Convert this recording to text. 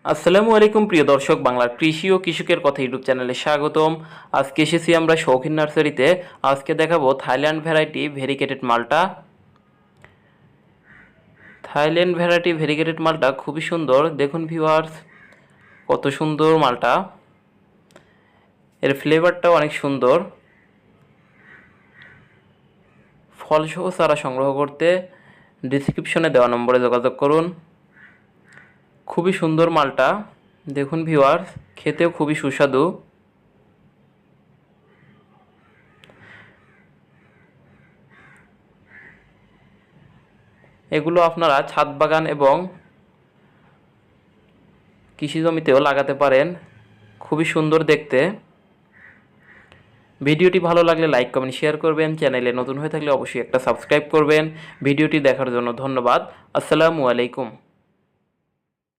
আসসালামু আলাইকুম প্রিয় দর্শক, বাংলার কৃষি ও কৃষকের কথা ইউটিউব চ্যানেলে স্বাগতম। আজকে এসেছি আমরা শৌখিন নার্সারিতে। আজকে দেখাবো থাইল্যান্ড ভ্যারাইটি ভেরিকেটেড মালটা। থাইল্যান্ড ভ্যারাইটি ভেরিকেটেড মালটা খুবই সুন্দর। দেখুন ভিউয়ার্স, কত সুন্দর মালটা। এর ফ্লেভারটাও অনেক সুন্দর। ফলসহ চারা সংগ্রহ করতে ডিসক্রিপশনে দেওয়া নম্বরে যোগাযোগ করুন। খুবই সুন্দর মালটা। দেখুন ভিউয়ার্স, খেতেও খুবই সুস্বাদু। এগুলো আপনারা ছাদ বাগান এবং কৃষি জমিতেও লাগাতে পারেন। খুবই সুন্দর দেখতে। ভিডিওটি ভালো লাগলে লাইক কমেন্ট শেয়ার করবেন। চ্যানেলে নতুন হয়ে থাকলে অবশ্যই একটা সাবস্ক্রাইব করবেন। ভিডিওটি দেখার জন্য ধন্যবাদ। আসসালামু আলাইকুম।